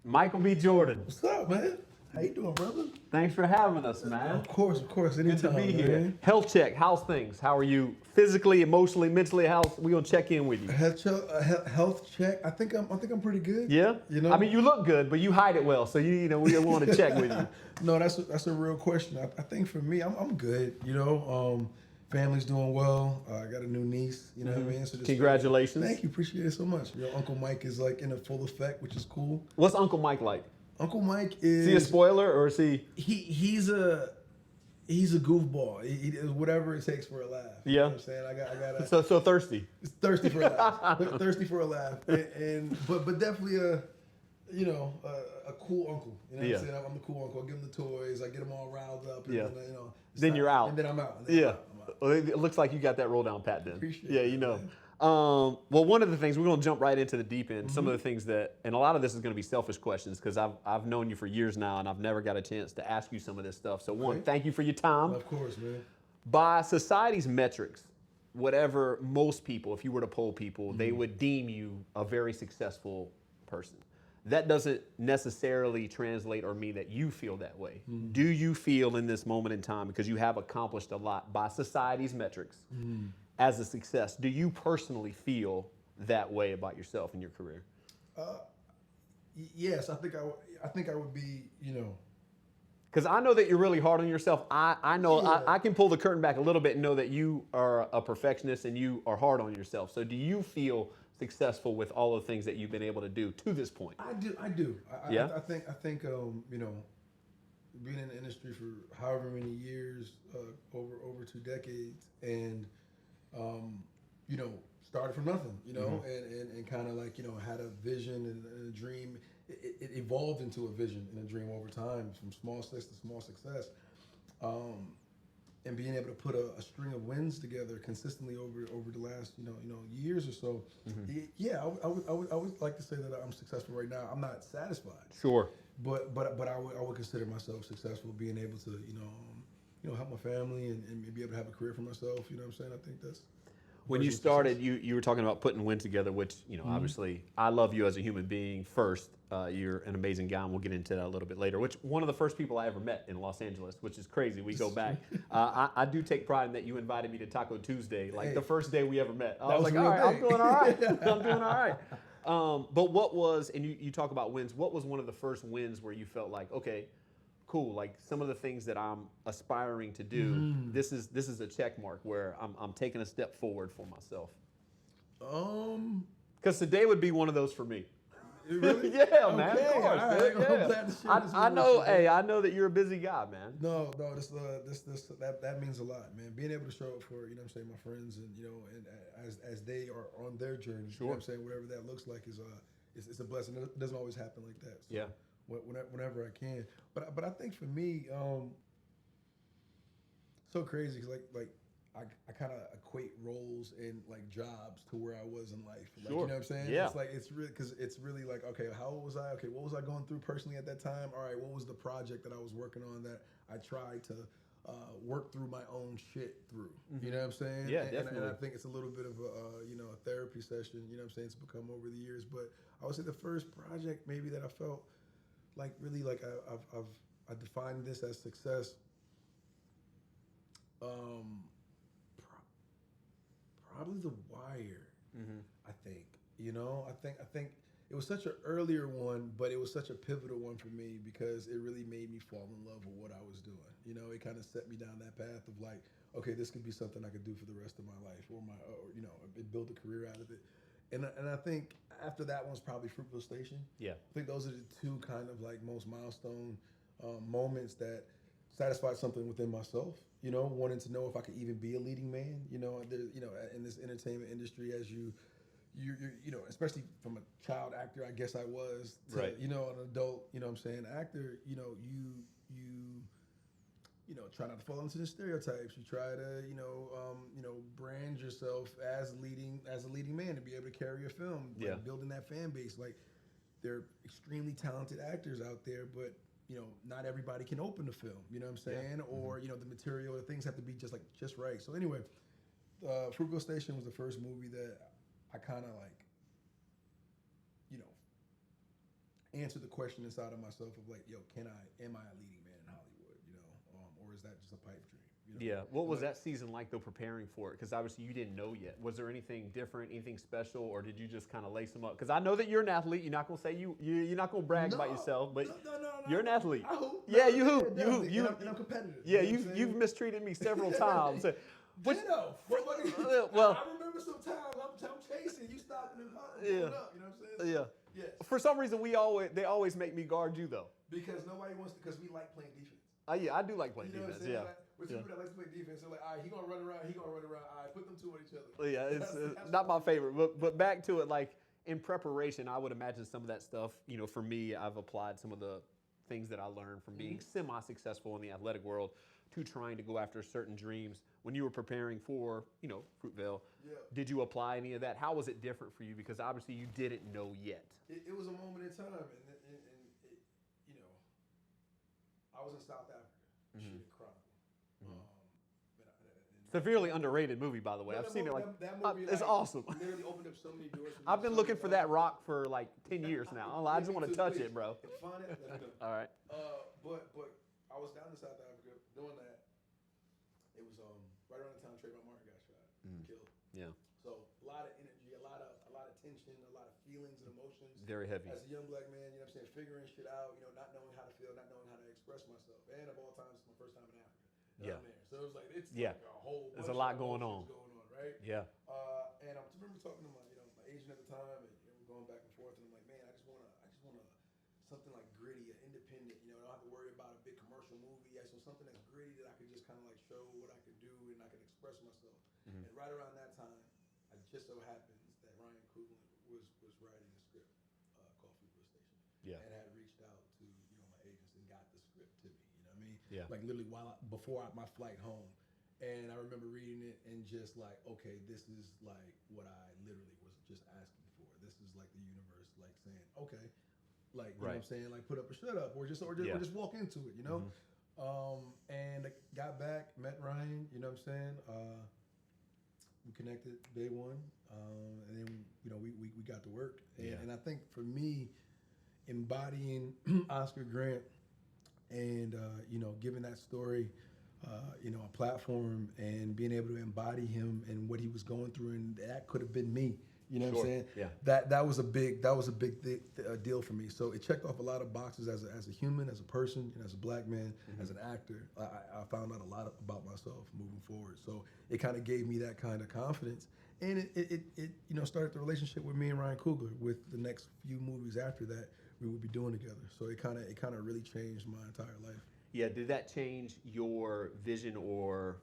Michael B. Jordan. What's up, man? How you doing, brother? Thanks for having us, man. Of course, anytime. Good to be man. here. Health check. How's things? How are you physically, emotionally, mentally? We gonna check in with you? Health check. I think I'm pretty good. Yeah. You know. I mean, you look good, but you hide it well. So we want to check with you. No, that's a real question. I think for me, I'm good. You know, family's doing well. I got a new niece. You know what I mean? So Congratulations. Thank you. Appreciate it so much. Uncle Mike is like in a full effect, which is cool. What's Uncle Mike like? Uncle Mike is he a spoiler or is he? He's a goofball. He does whatever it takes for a laugh. Yeah. You know what I'm saying? I got so thirsty. It's thirsty for a laugh. Thirsty for a laugh. But definitely a cool uncle. You know what I'm saying? I'm the cool uncle. I give him the toys. I get them all riled up. And then you're out. And then I'm out. I'm out. Well, it looks like you got that roll down pat then. Appreciate it. You know. Well, one of the things, we're going to jump right into the deep end. Some of the things that, and a lot of this is going to be selfish questions because I've known you for years now and I've never got a chance to ask you some of this stuff. So one, thank you for your time. Of course, man. By society's metrics, whatever most people, if you were to poll people, they would deem you a very successful person. That doesn't necessarily translate or mean that you feel that way. Do you feel in this moment in time, because you have accomplished a lot by society's metrics, as a success, do you personally feel that way about yourself and your career? Yes, I think I would be, Because I know that you're really hard on yourself. I know I can pull the curtain back a little bit and know that you are a perfectionist and you are hard on yourself. So do you feel successful with all the things that you've been able to do to this point? I do. I think being in the industry for however many years, over 2 decades, and started from nothing, and kind of like, had a vision and a dream. It evolved into a vision and a dream over time, from small success to small success. And being able to put a string of wins together consistently over the last years or so, I would like to say that I'm successful right now. I'm not satisfied. Sure. But I would consider myself successful, being able to help my family and be able to have a career for myself. You know what I'm saying? I think that's. When you started, you were talking about putting wins together, which, obviously, I love you as a human being first. You're an amazing guy, and we'll get into that a little bit later, which one of the first people I ever met in Los Angeles, which is crazy. We go back. I do take pride in that you invited me to Taco Tuesday, like the first day we ever met. I was like, all right, I'm doing all right. I'm doing all right. But what was, and you talk about wins, what was one of the first wins where you felt like, okay, cool, like some of the things that I'm aspiring to do, this is a check mark where I'm taking a step forward for myself? Because today would be one of those for me. Really? Yeah, man. Of course. Right. Yeah. I'm glad to share this I with know. you, Hey, I know that you're a busy guy, man. No, that means a lot, man. Being able to show up for my friends, and and as they are on their journey, sure. Whatever that looks like is it's a blessing. It doesn't always happen like that. So yeah. Whenever I can, but I think for me, so crazy because I kind of equate roles and like jobs to where I was in life. Like, sure. You know what I'm saying? Yeah. It's like it's really like, okay, how old was I? Okay, what was I going through personally at that time? All right, what was the project that I was working on that I tried to work through my own shit through? You know what I'm saying? Yeah, and, definitely. And I think it's a little bit of a therapy session. You know what I'm saying? It's become over the years, but I would say the first project maybe that I felt like really like I defined this as success. Probably The Wire. I think. I think it was such an earlier one, but it was such a pivotal one for me because it really made me fall in love with what I was doing. It kind of set me down that path of like, okay, this could be something I could do for the rest of my life, or build a career out of it. And I think after that one's probably Fruitville Station. Yeah. I think those are the two kind of like most milestone moments that satisfied something within myself. Wanting to know if I could even be a leading man. In this entertainment industry, as you're especially from a child actor, I guess I was, to, right. An adult, actor. You try not to fall into the stereotypes. You try to, brand yourself as a leading man to be able to carry a film. Like building that fan base. Like, there are extremely talented actors out there, but not everybody can open the film. You know what I'm saying? Yeah. Or the material, or things have to be just right. So anyway, Fruitville Station was the first movie that I kind of like, answer the question inside of myself of like, yo, am I a leading man in Hollywood, or is that just a pipe dream? Yeah. What was that season like though, preparing for it? Because obviously you didn't know yet. Was there anything different, anything special, or did you just kind of lace them up? Because I know that you're an athlete. You're not gonna say you're not gonna brag about yourself, but you're an athlete. I hoop. Yeah, you hoop. You hoop. And I'm competitive. Yeah, you've mistreated me several times. Well, I remember sometimes I'm chasing you, stopping and up. You know what I'm saying? Yeah. Yes. For some reason, they always make me guard you though. Because nobody wants to. Because we like playing defense. Yeah, I do like playing defense. What I'm saying? With people that like to play defense, they're like, all right, he gonna run around, he gonna run around. All right, put them two on each other. Yeah, it's not my favorite. But back to it, like in preparation, I would imagine some of that stuff. For me, I've applied some of the things that I learned from being semi-successful in the athletic world to trying to go after certain dreams. When you were preparing for, Fruitvale, did you apply any of that? How was it different for you? Because obviously you didn't know yet. It was a moment in time, and I was in South Africa. Shit, Chronicle. Severely underrated movie, by the way. I've seen it that movie, it's awesome. Literally opened up so many doors. I've been looking for that rock for like 10 years now. I just want to touch it, bro. Find it. All right. But I was down in South Africa doing that. It was right around the time Trayvon Martin got shot, killed. Yeah. So a lot of energy, a lot of tension, a lot of feelings and emotions. Very heavy. As a young black man, you know what I'm saying, figuring shit out, not knowing how to feel, not knowing how to express myself. And of all times, it's my first time in Africa. Down there. So it was like like a whole bunch. There's a lot going on. Right? Yeah. And I remember talking to my agent at the time, and we're going back and forth, and I'm like, man, I just wanna something like gritty, independent. I don't have to worry about a big commercial movie. So something that's gritty that I could just kind of like show what I could do and I could express myself. And right around that time, it just so happens that Ryan Coogler was writing a script called Fruitvale Station. Yeah. And had reached out to my agents and got the script to me. You know what I mean? Yeah. Like literally before my flight home. And I remember reading it and just like, okay, this is like what I literally was just asking for. This is like the universe like saying, okay, like you know what I'm saying, like put up or shut up, or just walk into it, And I got back, met Ryan, you know what I'm saying. We connected day one, and then we got to work. And I think for me, embodying Oscar Grant and giving that story a platform and being able to embody him and what he was going through, and that could have been me. You know what I'm saying? Yeah. That was a big deal for me. So it checked off a lot of boxes as a human, as a person, as a black man, as an actor. I found out a lot about myself moving forward. So it kind of gave me that kind of confidence, and it started the relationship with me and Ryan Coogler. With the next few movies after that, we would be doing together. So it kind of really changed my entire life. Yeah. Did that change your vision or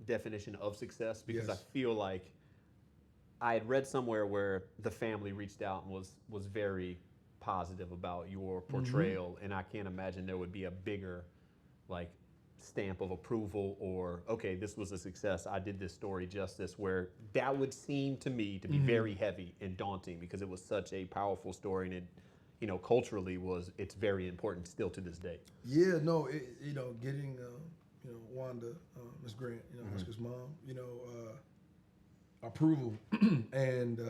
definition of success? Because I feel like I had read somewhere where the family reached out and was very positive about your portrayal, and I can't imagine there would be a bigger like stamp of approval or, okay, this was a success, I did this story justice, where that would seem to me to be very heavy and daunting because it was such a powerful story, and it culturally it's very important still to this day. Yeah, no, getting Wanda, Miss Grant, Oscar's mom, approval, and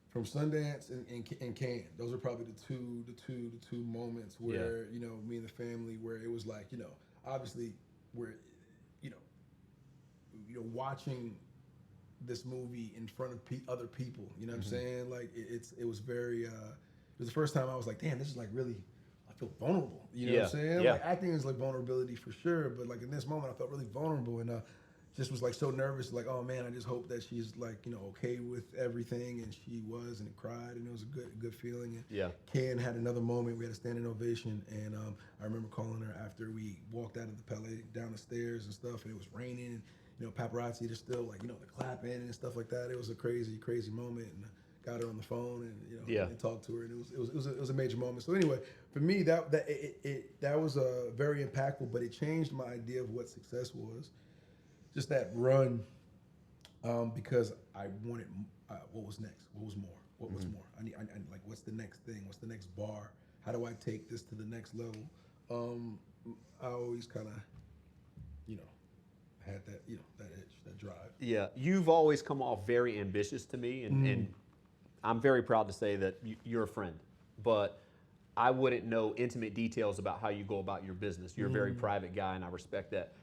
from Sundance and Cannes, those are probably the two moments where me and the family, where it was like obviously we're watching this movie in front of other people, what I'm saying, like it was very it was the first time I was like, damn, this is like really, I feel vulnerable, what I'm saying. Like acting is like vulnerability for sure, but like in this moment I felt really vulnerable, and just was like so nervous, like, oh man, I just hope that she's like, okay with everything, and she was, and it cried, and it was a good feeling. And Ken had another moment, we had a standing ovation, and I remember calling her after we walked out of the Palais, down the stairs and stuff, and it was raining, and paparazzi, they're still like, the clapping and stuff like that. It was a crazy moment, and got her on the phone, and and talked to her, and it was a major moment. So anyway, for me, that was very impactful, but it changed my idea of what success was. Just that run, because I wanted what was next, what was more, what was more. I like, what's the next thing? What's the next bar? How do I take this to the next level? I always kind of, had that, that edge, that drive. Yeah, you've always come off very ambitious to me, and I'm very proud to say that you're a friend. but I wouldn't know intimate details about how you go about your business. You're a very private guy, and I respect that.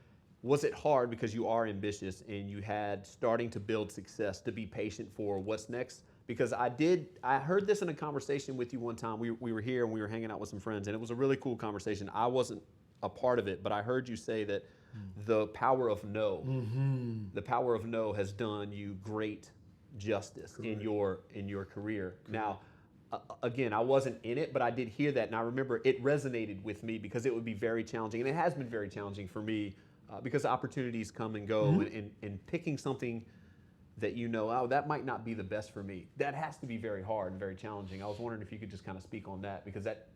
Was it hard because you are ambitious and you had starting to build success to be patient for what's next? Because I heard this in a conversation with you one time. We were here and we were hanging out with some friends, and it was a really cool conversation. I wasn't a part of it, but I heard you say that the power of no, the power of no has done you great justice in your career. Now, again, I wasn't in it, but I did hear that, and I remember it resonated with me because it would be very challenging, and it has been very challenging for me because opportunities come and go, and picking something that oh, that might not be the best for me. That has to be very hard and very challenging. I was wondering if you could just kind of speak on that, because that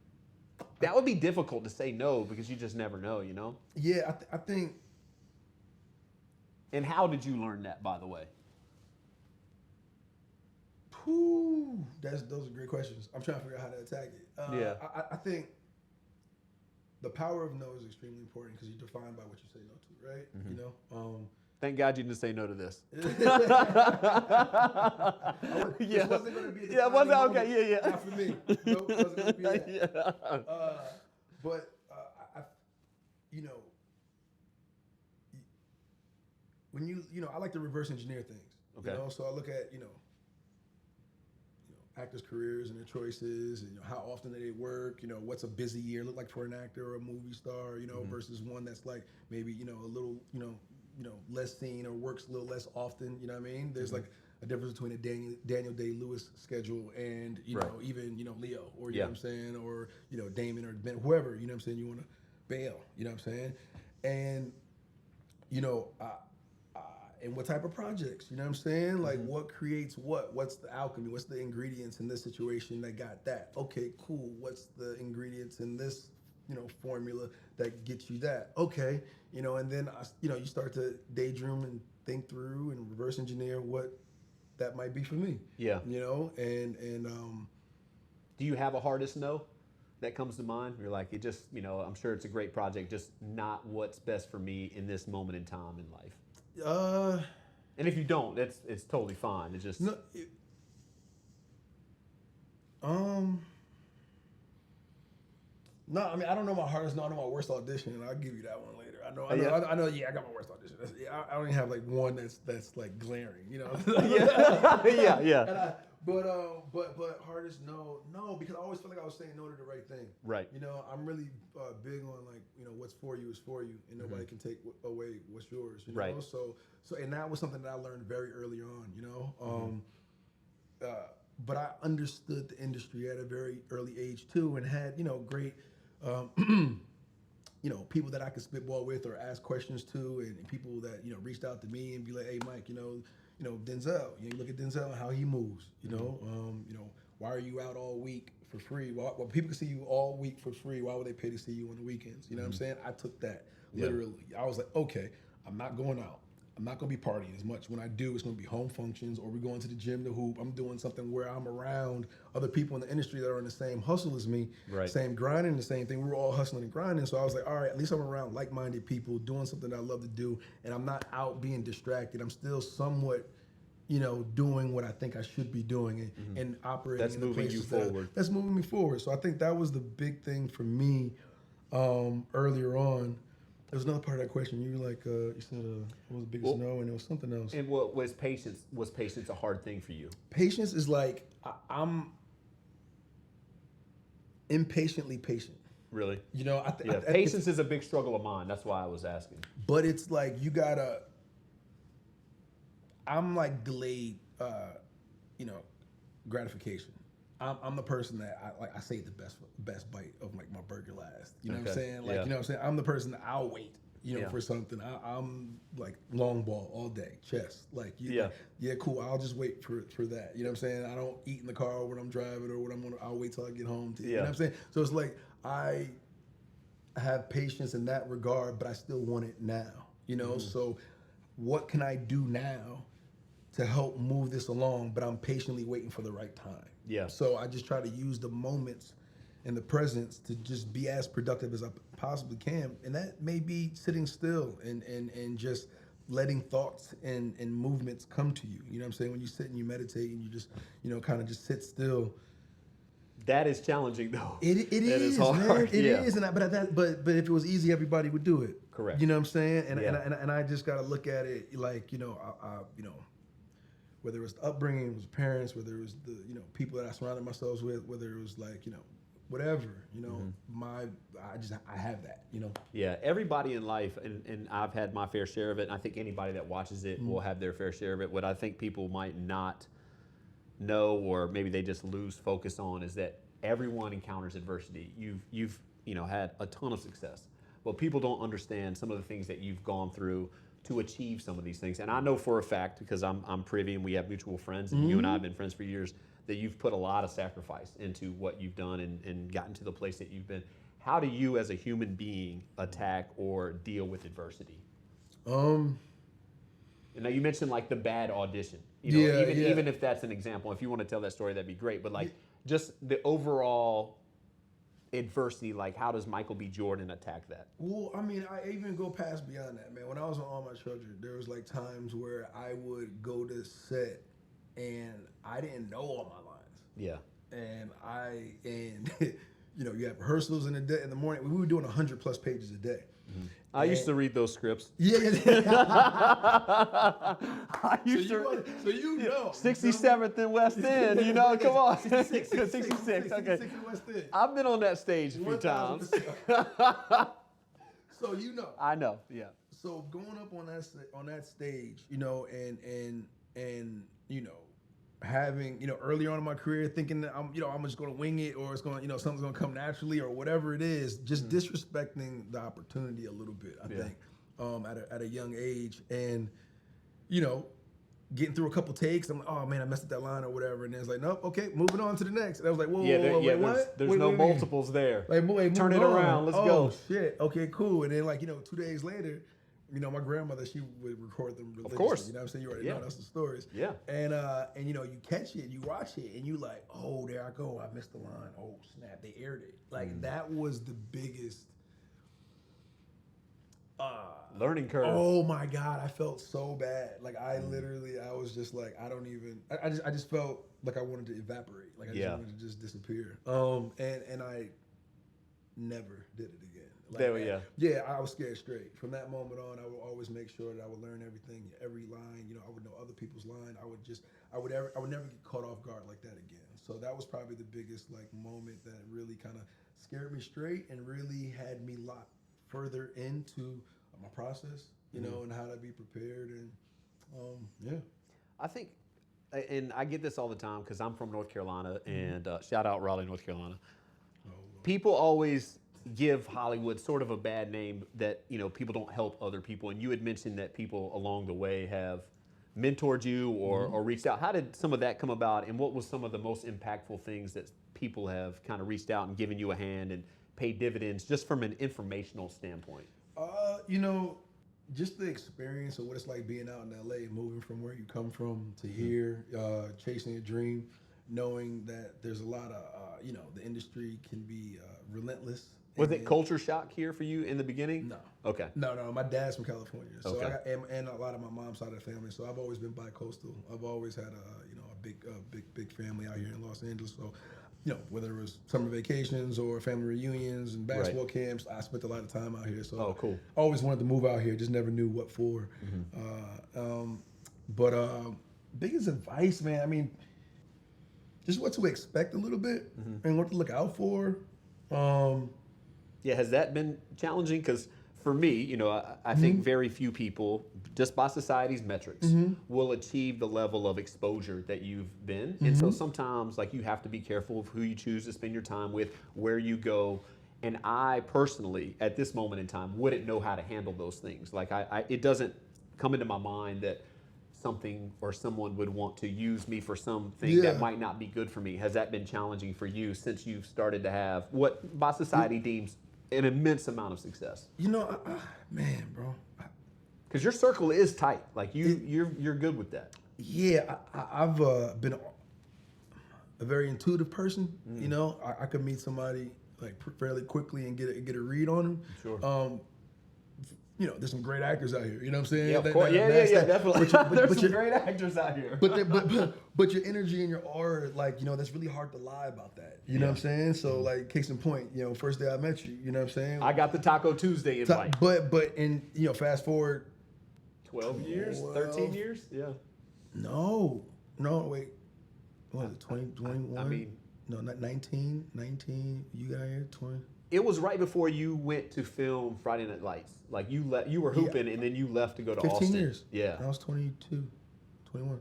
would be difficult to say no, because you just never know, Yeah, I think. And how did you learn that, by the way? Those are great questions. I'm trying to figure out how to attack it. Yeah. I think the power of no is extremely important because you're defined by what you say no to, right? Thank God you didn't say no to this. This wasn't going to be a okay. Yeah. Not for me. Nope, it wasn't going to be that. But when I like to reverse engineer things. Okay. So I look at actors' careers and their choices, and how often they work. What's a busy year look like for an actor or a movie star. Versus one that's like maybe a little less seen or works a little less often. You know what I mean? There's like a difference between a Daniel Day-Lewis schedule and even Leo, or you know what I'm saying, or Damon or Ben, whoever, you know what I'm saying, you want to bail, you know what I'm saying, and and what type of projects, you know what I'm saying? Like what creates what's the alchemy, what's the ingredients in this situation that got that? Okay, cool. What's the ingredients in this, formula that gets you that? Okay, and then you start to daydream and think through and reverse engineer what that might be for me. Yeah. And do you have a hardest no that comes to mind? You're like, it just, I'm sure it's a great project, just not what's best for me in this moment in time in life. And if you don't, it's totally fine. It's just no. No, I mean, I don't know my hardest. No, I know my worst audition, and I'll give you that one later. I know. Yeah, I got my worst audition. I don't even have like one that's like glaring. Yeah. But hardest no, because I always felt like I was saying no to the right thing. Right. I'm really big on like what's for you is for you, and nobody can take away what's yours. Right. So and that was something that I learned very early on. But I understood the industry at a very early age too, and had great. People that I could spitball with or ask questions to, and people that reached out to me and be like, "Hey, Mike, Denzel. You look at Denzel and how he moves. Why are you out all week for free? Well, people can see you all week for free. Why would they pay to see you on the weekends? You know what I'm saying? I took that literally. I was like, okay, I'm not going out. I'm not going to be partying as much. When I do, it's going to be home functions, or we're going to the gym to hoop. I'm doing something where I'm around other people in the industry that are in the same hustle as me, same grinding, the same thing. We're all hustling and grinding. So I was like, all right, at least I'm around like-minded people doing something that I love to do, and I'm not out being distracted. I'm still somewhat, doing what I think I should be doing and operating. That's moving you forward. That's moving me forward. So I think that was the big thing for me earlier on. There was another part of that question. You were like, you said, what was the biggest no, and there was something else. And what was patience? Was patience a hard thing for you? Patience is like, I'm impatiently patient. Really? Patience is a big struggle of mine. That's why I was asking. But it's like, I'm like delayed, gratification. I'm the person that I save the best bite of like my burger last. You know what I'm saying? Like, you know what I'm saying? I'm the person that I'll wait, for something. I'm like long ball all day, chess. Like, cool. I'll just wait for that. You know what I'm saying? I don't eat in the car when I'm driving or when I'll wait till I get home. You know what I'm saying? So it's like I have patience in that regard, but I still want it now. So what can I do now to help move this along, but I'm patiently waiting for the right time. Yeah. So I just try to use the moments and the presence to just be as productive as I possibly can. And that may be sitting still and just letting thoughts and movements come to you. You know what I'm saying? When you sit and you meditate and you just, kind of just sit still. That is challenging, though. It is hard. Man. It yeah. is, but if it was easy, everybody would do it. Correct. You know what I'm saying? And Yeah. and I just gotta look at it like, you know, whether it was the upbringing, it was parents, whether it was the, you know, people that I surrounded myself with, whether it was like, you know, whatever, you know, I have that, you know. Yeah, everybody in life, and I've had my fair share of it, and I think anybody that watches it will have their fair share of it. What I think people might not know, or maybe they just lose focus on, is that everyone encounters adversity. You've you know, had a ton of success, but people don't understand some of the things that you've gone through to achieve some of these things. And I know for a fact, because I'm privy and we have mutual friends, and you and I have been friends for years, that you've put a lot of sacrifice into what you've done and gotten to the place that you've been. How do you as a human being attack or deal with adversity? And now you mentioned like the bad audition. You know, even if that's an example, if you want to tell that story, that'd be great. But like just the overall adversity, like how does Michael B. Jordan attack that? Well, I mean, I even go past beyond that, man. When I was on All My Children, there was like times where I would go to set and I didn't know all my lines. Yeah. And you know, you have rehearsals in the morning. We were doing 100+ pages a day. I used to read those scripts. Yeah. I used to. So you know. 67th and West End, you know, come on. 66, okay. West End. I've been on that stage a few times. So you know. I know, yeah. So going up on that stage, you know, and you know, having, you know, earlier on in my career thinking that I'm just going to wing it, or it's going to, you know, something's going to come naturally or whatever it is, just disrespecting the opportunity a little bit, I think, at a young age. And, you know, getting through a couple takes, I'm like, oh man, I messed up that line or whatever. And then it's like, nope, okay, moving on to the next. And I was like, whoa, wait, what? There's no multiples there. Like, wait, turn it around, let's go. Oh shit, okay, cool. And then like, you know, 2 days later, you know, my grandmother, she would record them religiously. Of course. You know what I'm saying? You already know that's the stories. Yeah. And you know, you catch it, you watch it, and you like, oh, there I go. I missed the line. Oh, snap. They aired it. Like, that was the biggest learning curve. Oh, my God. I felt so bad. Like, I was just like, I just felt like I wanted to evaporate. Like, I just wanted to just disappear. And I never did it again. Like, yeah, I was scared straight. From that moment on, I would always make sure that I would learn everything, every line. You know, I would know other people's line. I would never get caught off guard like that again. So that was probably the biggest like moment that really kind of scared me straight and really had me locked further into my process, you know, and how to be prepared. And I think, and I get this all the time because I'm from North Carolina, and shout out Raleigh, North Carolina. People always give Hollywood sort of a bad name that, you know, people don't help other people. And you had mentioned that people along the way have mentored you or reached out. How did some of that come about, and what was some of the most impactful things that people have kind of reached out and given you a hand and paid dividends just from an informational standpoint? You know, just the experience of what it's like being out in LA, moving from where you come from to here, chasing a dream, knowing that there's a lot of, you know, the industry can be relentless. Was it culture shock here for you in the beginning? No. Okay. No. My dad's from California, so okay. and a lot of my mom's side of the family. So I've always been bi-coastal. I've always had a big family out here in Los Angeles. So, you know, whether it was summer vacations or family reunions and basketball camps, I spent a lot of time out here. So cool. I always wanted to move out here, just never knew what for. But biggest advice, man. I mean, just what to expect a little bit and what to look out for. Yeah, has that been challenging? Because for me, you know, I think very few people, just by society's metrics, will achieve the level of exposure that you've been. And so sometimes, like, you have to be careful of who you choose to spend your time with, where you go. And I personally, at this moment in time, wouldn't know how to handle those things. Like, it doesn't come into my mind that something or someone would want to use me for something that might not be good for me. Has that been challenging for you since you've started to have what by society deems an immense amount of success? You know, man, bro. Because your circle is tight. Like you're good with that. Yeah, I've been a very intuitive person. You know, I could meet somebody like fairly quickly and get a read on them. Sure. there's some great actors out here. You know what I'm saying? Yeah, of course. Definitely. There's some great actors out here. But your energy and your aura, like, that's really hard to lie about that. You know what I'm saying? So, like, case in point, first day I met you, you know what I'm saying? I got the Taco Tuesday invite. But fast forward 12 years, 13 years, yeah. No, wait. What was it? 2021? I mean, no, not 19. You got here 20. It was right before you went to film Friday Night Lights. Like you were hooping, and then you left to go to 15 Austin. 15 years. Yeah. I was 22, 21.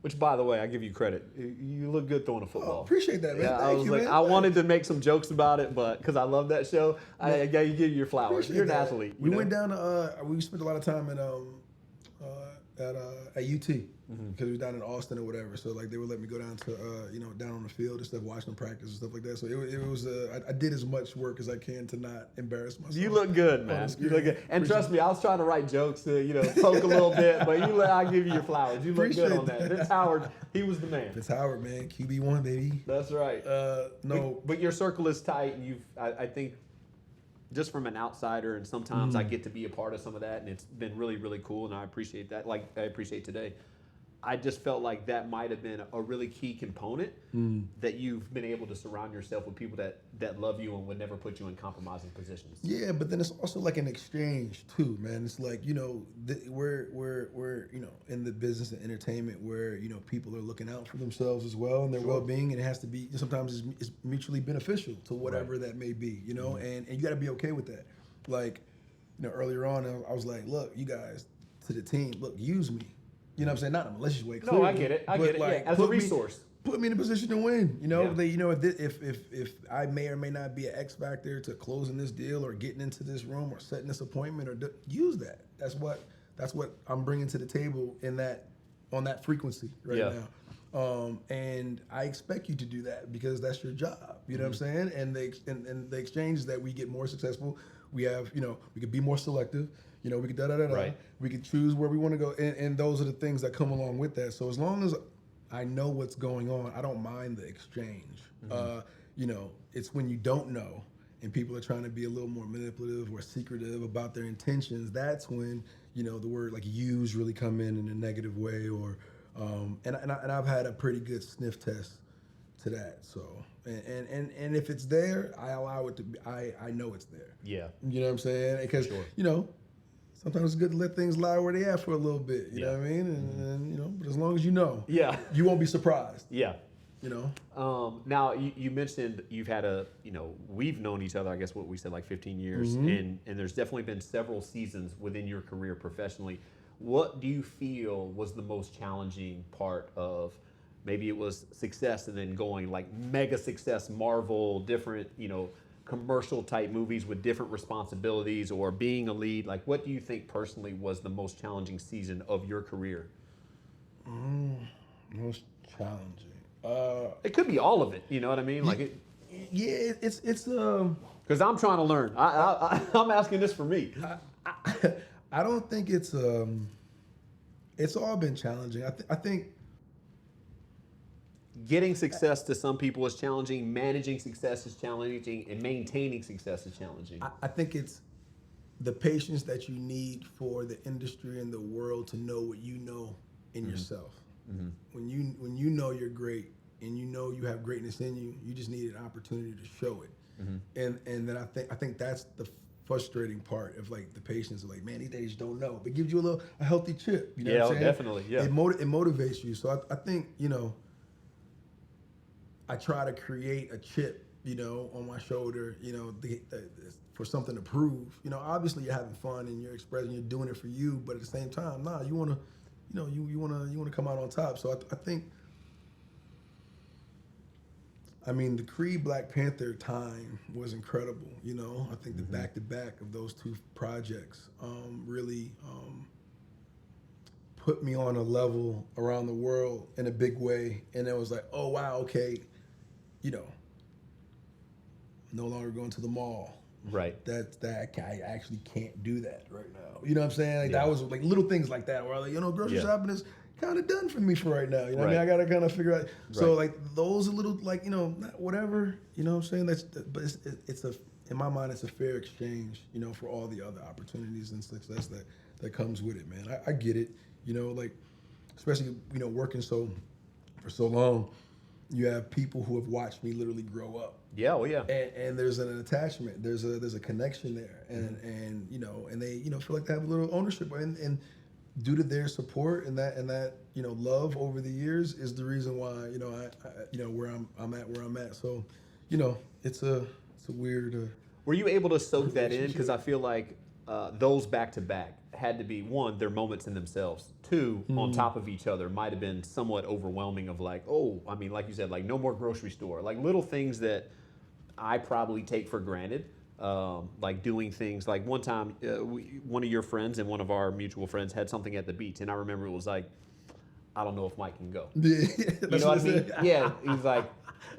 Which, by the way, I give you credit. You look good throwing a football. Oh, appreciate that, man. Yeah, Thank you, man. I wanted to make some jokes about it, but because I love that show, I got to give you your flowers. Appreciate You're an that. athlete. We went down to we spent a lot of time at UT because we were down in Austin or whatever. So like they would let me go down to down on the field and stuff, watch them practice and stuff like that. So it was I did as much work as I can to not embarrass myself. You look good, man. You look good. And trust me, I was trying to write jokes to poke a little bit, but I give you your flowers. You look good on that. Vince Howard, he was the man. Vince Howard, man, QB1 baby. That's right. No, but your circle is tight, and I think. Just from an outsider, and sometimes I get to be a part of some of that, and it's been really, really cool, and I appreciate that. Like I appreciate today. I just felt like that might have been a really key component that you've been able to surround yourself with people that love you and would never put you in compromising positions. Yeah, but then it's also like an exchange too, man. It's like we're in the business of entertainment where people are looking out for themselves as well and their well-being, and it has to be sometimes it's mutually beneficial to whatever that may be, and you got to be okay with that. Like earlier on, I was like, look, you guys to the team, look, use me. You know what I'm saying? Not in a malicious way. Clearly, no, I get it. Like, yeah, as a resource. Put me in a position to win. If I may or may not be an X factor to closing this deal or getting into this room or setting this appointment or use that. That's what I'm bringing to the table on that frequency right now. And I expect you to do that because that's your job. You know what I'm saying? And the exchange is that we get more successful. We have, we could be more selective. We could Right. We could choose where we want to go, and those are the things that come along with that. So as long as I know what's going on, I don't mind the exchange. It's when you don't know and people are trying to be a little more manipulative or secretive about their intentions. That's when the word like "use" really come in a negative way, or and I've had a pretty good sniff test to that. So and if it's there, I allow it to be. I know it's there. Yeah. You know what I'm saying? Because sometimes it's good to let things lie where they are for a little bit. You know what I mean? And but as long as you won't be surprised. Yeah. Now you mentioned you've had we've known each other, I guess what we said, like 15 years, and there's definitely been several seasons within your career professionally. What do you feel was the most challenging part of, maybe it was success and then going like mega success, Marvel, different, commercial type movies with different responsibilities, or being a lead? Like, what do you think personally was the most challenging season of your career? Most challenging. It could be all of it. You know what I mean? Like it. Yeah, it's Because I'm trying to learn. I'm asking this for me. I don't think it's all been challenging. I think getting success to some people is challenging, managing success is challenging, and maintaining success is challenging. I think it's the patience that you need for the industry and the world to know what you know in yourself. When you know you're great and you know you have greatness in you, you just need an opportunity to show it. And then I think that's the frustrating part of like the patience of like, man, these days you don't know, but it gives you a healthy chip. You know what I'm saying? Definitely. Yeah, it motivates you. So I think I try to create a chip, on my shoulder, for something to prove. Obviously you're having fun and you're expressing, you're doing it for you, but at the same time, you want to, you want to come out on top. So I think, the Creed Black Panther time was incredible. I think the back-to-back of those two projects really put me on a level around the world in a big way. And it was like, oh, wow, okay, no longer going to the mall. Right. I actually can't do that right now. You know what I'm saying? Like that was like little things like that where like, grocery shopping is kind of done for me for right now. You know what I mean? I got to kind of figure out. So like those are little like, not whatever, you know what I'm saying? But in my mind, it's a fair exchange, you know, for all the other opportunities and success that comes with it, man. I get it, you know, like, especially, you know, working for so long, you have people who have watched me literally grow up. Yeah, well, yeah. And there's an attachment, there's a connection there, and you know, and they, you know, feel like they have a little ownership, and due to their support and that you know, love over the years is the reason why, you know, I you know, where I'm at. So, you know, it's a weird. Were you able to soak that in? Because I feel like those back to back had to be, one, they're moments in themselves. Two, on top of each other, might have been somewhat overwhelming. Of like, oh, I mean, like you said, like no more grocery store, like little things that I probably take for granted. Like doing things like one time, one of your friends and one of our mutual friends had something at the beach, and I remember it was like, I don't know if Mike can go. Yeah, you know what I mean? Yeah, he's like,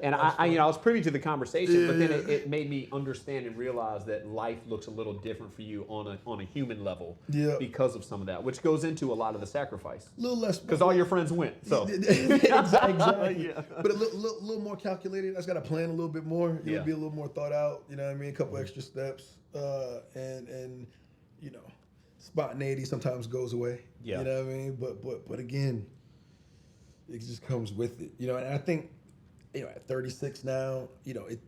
and I you know, I was privy to the conversation, but then it made me understand and realize that life looks a little different for you on a human level, because of some of that, which goes into a lot of the sacrifice. A little less, because all your friends went. So exactly, yeah. But a little more calculated. I just got to plan a little bit more. It would be a little more thought out. You know what I mean? A couple extra steps, and you know, spontaneity sometimes goes away. Yeah. You know what I mean? But again, it just comes with it. You know, and I think, you know, at 36 now, you know, it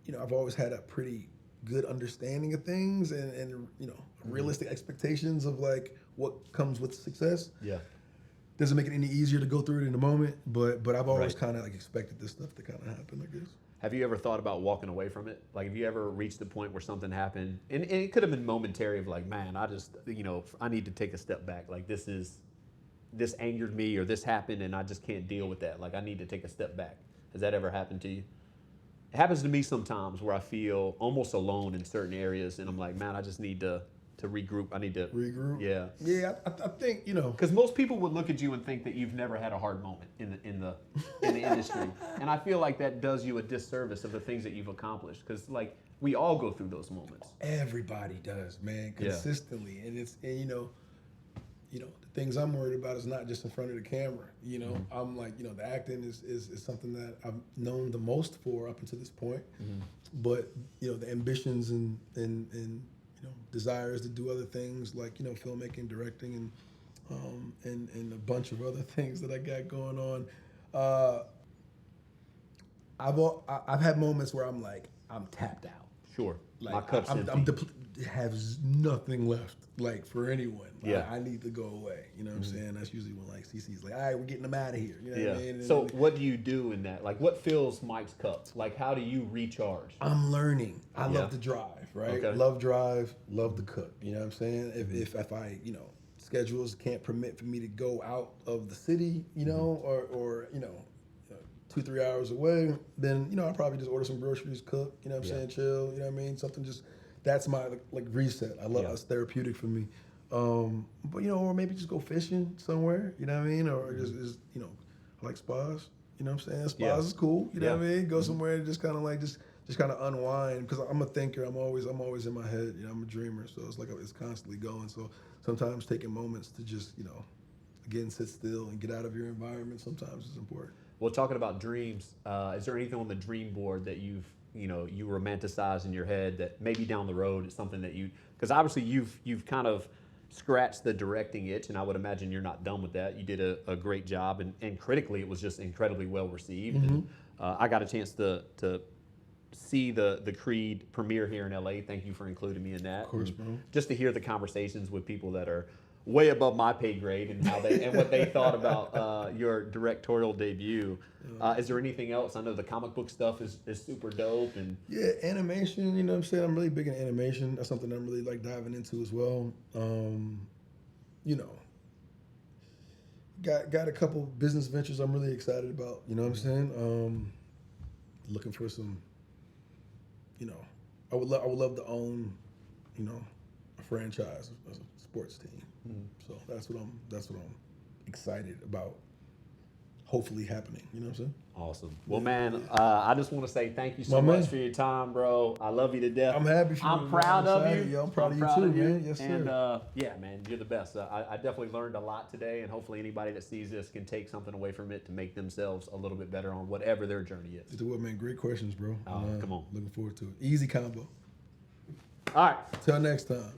you know, I've always had a pretty good understanding of things and you know, realistic expectations of like what comes with success. Yeah. Doesn't make it any easier to go through it in the moment, but I've always kind of like expected this stuff to kind of happen, I guess. Have you ever thought about walking away from it? Like, have you ever reached the point where something happened, and it could have been momentary of like, man, I just, you know, I need to take a step back. Like, this angered me, or this happened and I just can't deal with that. Like, I need to take a step back. Has that ever happened to you? It happens to me sometimes where I feel almost alone in certain areas, and I'm like, man, I just need to regroup. I need to regroup. Yeah. Yeah, I think, you know, because most people would look at you and think that you've never had a hard moment in the industry, and I feel like that does you a disservice of the things that you've accomplished. Because like, we all go through those moments. Everybody does, man, consistently, and you know, the things I'm worried about is not just in front of the camera. You know, I'm like, you know, the acting is something that I've known the most for up until this point, but you know, the ambitions and you know, desires to do other things like, you know, filmmaking, directing, and a bunch of other things that I got going on. I've had moments where I'm like, I'm tapped out. Sure. Like, My cup's empty. I'm have nothing left, like, for anyone. Yeah. I need to go away. You know what I'm saying? That's usually when like CC's like, all right, we're getting them out of here. You know what I mean? So what do you do in that? Like, what fills Mike's cup? Like, how do you recharge? I'm learning. I love to drive, right? Okay. Love drive, love to cook. You know what I'm saying? If I, you know, schedules can't permit for me to go out of the city, you know, or you know, 2-3 hours away, then, you know, I'll probably just order some groceries, cook, you know what I'm saying, chill, you know what I mean? Something just, that's my like reset. I love it's therapeutic for me. But, you know, or maybe just go fishing somewhere, you know what I mean? Or just you know, I like spas, you know what I'm saying? Spas is cool, you know what I mean? Go somewhere and just kind of like, just kind of unwind, because I'm a thinker. I'm always in my head, you know, I'm a dreamer. So it's like, it's constantly going. So sometimes taking moments to just, you know, again, sit still and get out of your environment sometimes is important. Well, talking about dreams, is there anything on the dream board that you romanticize in your head that maybe down the road is something that because obviously you've kind of scratched the directing itch, and I would imagine you're not done with that. You did a great job, and critically it was just incredibly well received. And I got a chance to see the Creed premiere here in LA. Thank you for including me in that. Of course, bro. Just to hear the conversations with people that are way above my pay grade and how they and what they thought about your directorial debut. Is there anything else? I know the comic book stuff is super dope. And yeah, animation, you know what I'm saying? I'm really big in animation. That's something I'm really like diving into as well. You know, got a couple business ventures I'm really excited about, you know what I'm saying? Looking for some, you know, I would love to own, you know, a franchise, a sports team. So that's what I'm excited about hopefully happening. You know what I'm saying? Awesome. Well, man, I just want to say thank you so much for your time, bro. I love you to death. I'm happy for you. I'm proud of you. Yo, I'm proud of you too, man. Yes, sir. And yeah, man, you're the best. I definitely learned a lot today, and hopefully anybody that sees this can take something away from it to make themselves a little bit better on whatever their journey is. It's what, man. Great questions, bro. Come on. Looking forward to it. Easy combo. All right. Till next time.